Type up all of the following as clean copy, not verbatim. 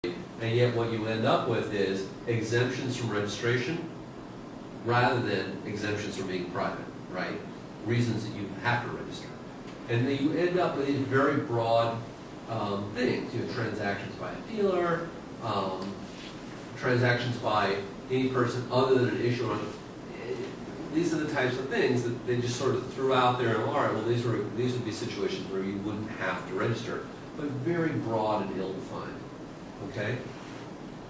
And yet what you end up with is exemptions from registration rather than exemptions from being private, right? Reasons that you have to register. And then you end up with these very broad things. You have transactions by a dealer, transactions by any person other than an issuer. These are the types of things that they just sort of threw out there. All right, well, these would be situations where you wouldn't have to register, but very broad and ill-defined. Okay?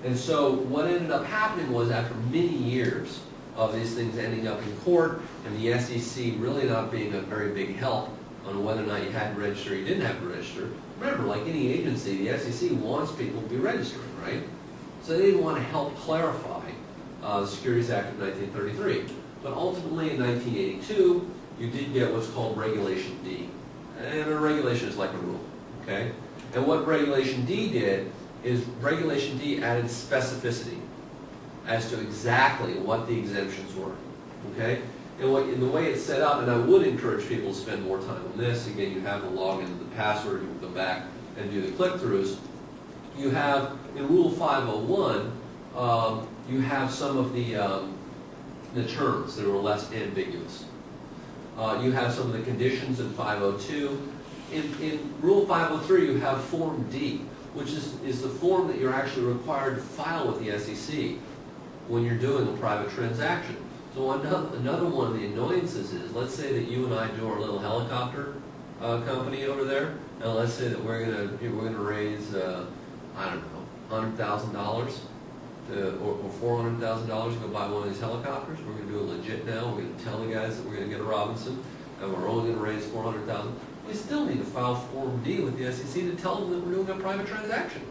And so what ended up happening was, after many years of these things ending up in court and the SEC really not being a very big help on whether or not you had to register or you didn't have to register. Remember, like any agency, the SEC wants people to be registering, right? So they didn't want to help clarify the Securities Act of 1933. But ultimately, in 1982, you did get what's called Regulation D. And a regulation is like a rule, okay? And what Regulation D did is Regulation D added specificity as to exactly what the exemptions were, okay? And the way it's set up, and I would encourage people to spend more time on this. Again, you have the login and the password. You can go back and do the click-throughs. You have, in Rule 501, you have some of the terms that are less ambiguous. You have some of the conditions in 502. In Rule 503, you have Form D, which is the form that you're actually required to file with the SEC when you're doing a private transaction. So another one of the annoyances is, let's say that you and I do our little helicopter company over there, and let's say that we're gonna raise I don't know, $100,000 or $400,000 to go buy one of these helicopters. We're going to do it legit now. We're going to tell the guys that we're going to get a Robinson, and we're only going to raise $400,000. We still need to file Form D with the SEC to tell them that we're doing a private transaction.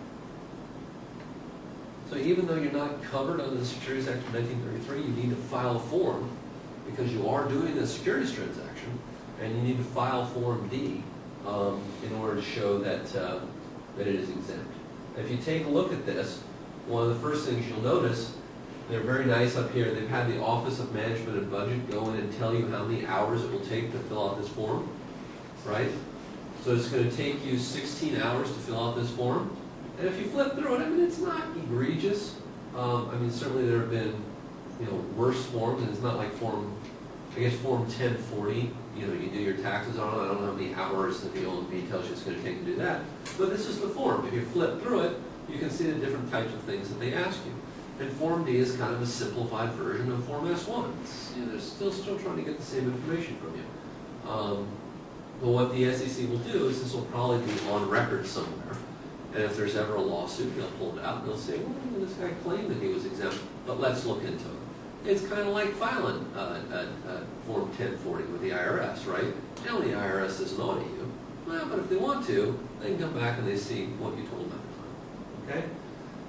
So even though you're not covered under the Securities Act of 1933, you need to file a form because you are doing a securities transaction, and you need to file Form D in order to show that that it is exempt. If you take a look at this, one of the first things you'll notice, they're very nice up here. They've had the Office of Management and Budget go in and tell you how many hours it will take to fill out this form, right? So it's going to take you 16 hours to fill out this form. And if you flip through it, I mean, it's not egregious. I mean, certainly there have been, worse forms, and it's not like Form 1040, you do your taxes on it. I don't know how many hours that the OMB tells you it's going to take to do that. But this is the form. If you flip through it, you can see the different types of things that they ask you. And Form D is kind of a simplified version of Form S1. They're still trying to get the same information from you. But what the SEC will do is this will probably be on record somewhere. And if there's ever a lawsuit, they'll pull it out and they'll say, well, this guy claimed that he was exempt, but let's look into it. It's kind of like filing Form 1040 with the IRS, right? Now the IRS doesn't audit you. Well, but if they want to, they can come back and they see what you told them at the time. Okay?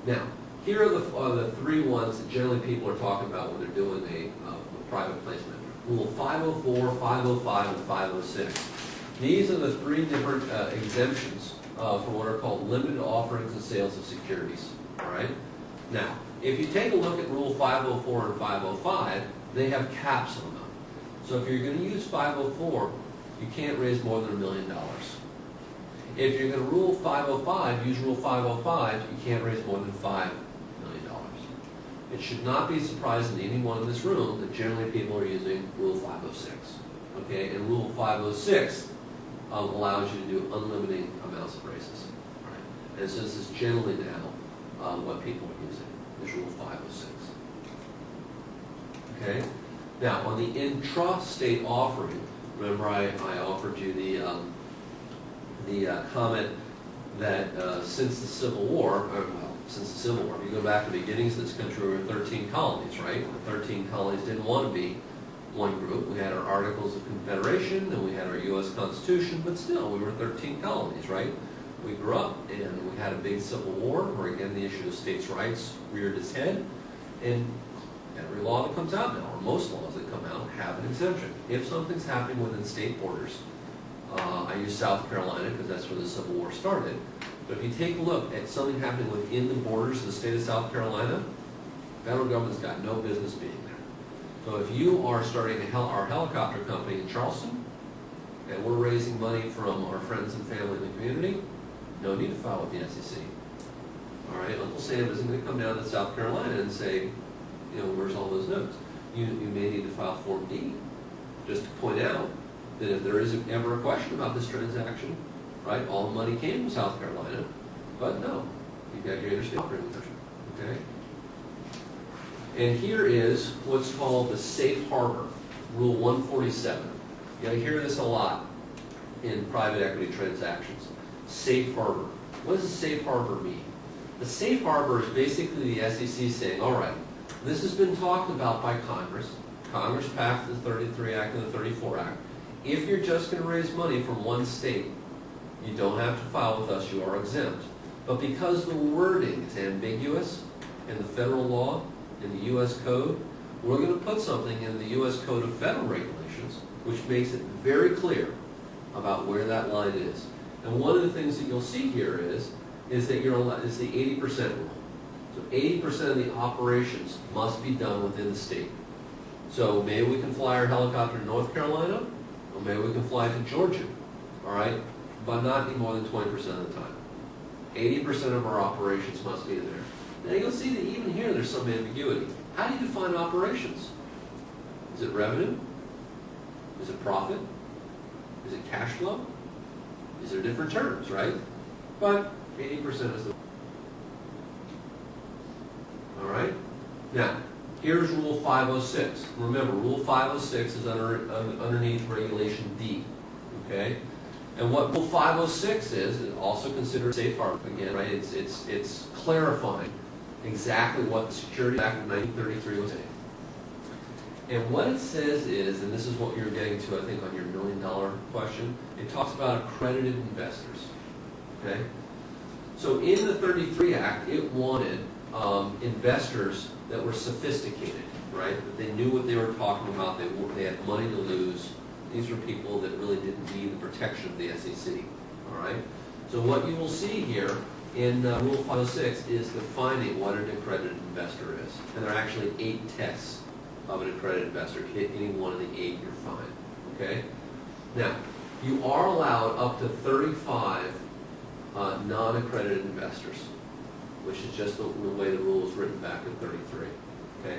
Now, here are the three ones that generally people are talking about when they're doing a private placement. Rule 504, 505, and 506. These are the three different exemptions for what are called limited offerings and sales of securities. All right? Now, if you take a look at Rule 504 and 505, they have caps on them. So if you're going to use 504, you can't raise more than $1 million. If you're going to use Rule 505, you can't raise more than $5 million. It should not be surprising to anyone in this room that generally people are using Rule 506. Okay, and Rule 506 allows you to do unlimited amounts of raises. Right? And so this is generally now what people are using, is Rule 506. Okay? Now, on the intrastate offering, remember I offered you the comment that since the Civil War, if you go back to the beginnings of this country, we were 13 colonies, right? The 13 colonies didn't want to be one group. We had our Articles of Confederation, and we had our U.S. Constitution, but still, we were 13 colonies, right? We grew up, and we had a big Civil War, where again the issue of states' rights reared its head, and every law that comes out now, or most laws that come out, have an exemption. If something's happening within state borders, I use South Carolina because that's where the Civil War started, but if you take a look at something happening within the borders of the state of South Carolina, the federal government's got no business being there. So if you are starting our helicopter company in Charleston, and we're raising money from our friends and family in the community, no need to file with the SEC. All right, Sam isn't going to come down to South Carolina and say, where's all those notes? You may need to file Form D, just to point out that if there is ever a question about this transaction, right, all the money came from South Carolina, but no, you've got your interstate operating exception, okay? And here is what's called the safe harbor, Rule 147. You hear this a lot in private equity transactions. Safe harbor. What does a safe harbor mean? The safe harbor is basically the SEC saying, all right, this has been talked about by Congress. Congress passed the 33 Act and the 34 Act. If you're just going to raise money from one state, you don't have to file with us, you are exempt. But because the wording is ambiguous in the federal law, in the U.S. Code, we're going to put something in the U.S. Code of Federal Regulations which makes it very clear about where that line is. And one of the things that you'll see here is that you're allowed, is the 80% rule. So 80% of the operations must be done within the state. So maybe we can fly our helicopter to North Carolina, or maybe we can fly to Georgia, all right? But not any more than 20% of the time. 80% of our operations must be there. Now you'll see that even here there's some ambiguity. How do you define operations? Is it revenue? Is it profit? Is it cash flow? These are different terms, right? But 80% is the... All right? Now, here's Rule 506. Remember, Rule 506 is underneath Regulation D, okay? And what Rule 506 is also considered safe harbor. Again, right? It's clarifying exactly what the Securities Act of 1933 was saying. And what it says is, and this is what you're getting to, I think, on your $1 million question, it talks about accredited investors, okay? So in the 33 Act, it wanted investors that were sophisticated, right? That they knew what they were talking about, they had money to lose. These were people that really didn't need the protection of the SEC, all right? So what you will see here in Rule 506 is defining what an accredited investor is. And there are actually 8 tests of an accredited investor. If you hit any one of the 8, you're fine, okay? Now, you are allowed up to 35 non-accredited investors, which is just the way the rule was written back in 33, okay?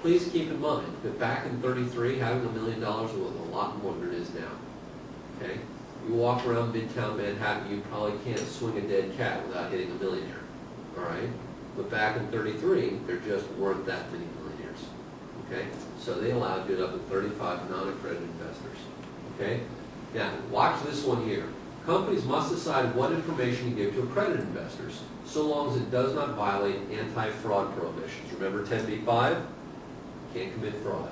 Please keep in mind that back in 33, having $1 million was a lot more than it is now, okay? You walk around Midtown Manhattan, you probably can't swing a dead cat without hitting a millionaire, all right? But back in 33, there just weren't that many millionaires, okay? So they allowed you up to 35 non-accredited investors, okay? Now, watch this one here. Companies must decide what information to give to accredited investors, so long as it does not violate anti-fraud prohibitions. Remember 10b-5? Can't commit fraud,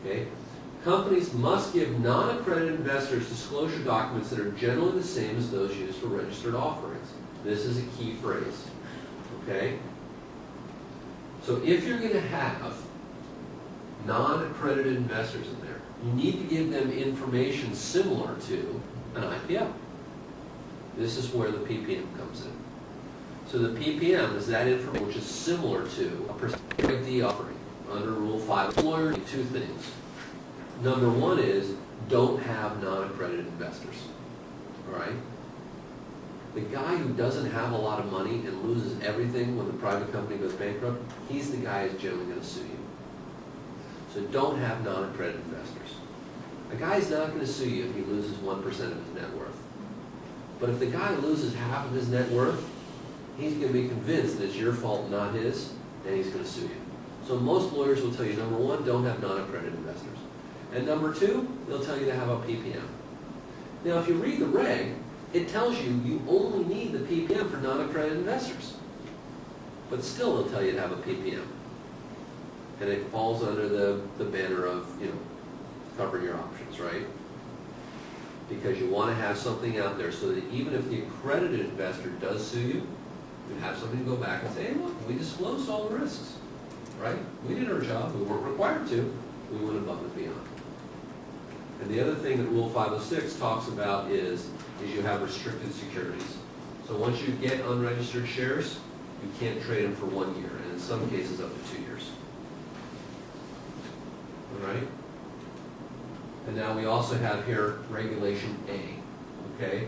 okay? Companies must give non-accredited investors disclosure documents that are generally the same as those used for registered offerings. This is a key phrase, okay? So if you're going to have non-accredited investors in there, you need to give them information similar to an IPO. This is where the PPM comes in. So the PPM is that information which is similar to a prospective D offering under Rule 5. Lawyer, 2 things. Number 1 is don't have non-accredited investors. All right? The guy who doesn't have a lot of money and loses everything when the private company goes bankrupt, he's the guy who's generally going to sue you. So don't have non-accredited investors. A guy's not going to sue you if he loses 1% of his net worth. But if the guy loses half of his net worth, he's going to be convinced that it's your fault, not his, and he's going to sue you. So most lawyers will tell you, number 1, don't have non-accredited investors. And number 2, they'll tell you to have a PPM. Now, if you read the reg, it tells you you only need the PPM for non-accredited investors. But still, they'll tell you to have a PPM. And it falls under the banner of, covering your options, right? Because you want to have something out there so that even if the accredited investor does sue you, you have something to go back and say, hey, look, we disclosed all the risks, right? We did our job. We weren't required to. We went above and beyond. And the other thing that Rule 506 talks about is you have restricted securities. So once you get unregistered shares, you can't trade them for 1 year, and in some cases up to 2 years. All right? And now we also have here Regulation A, okay?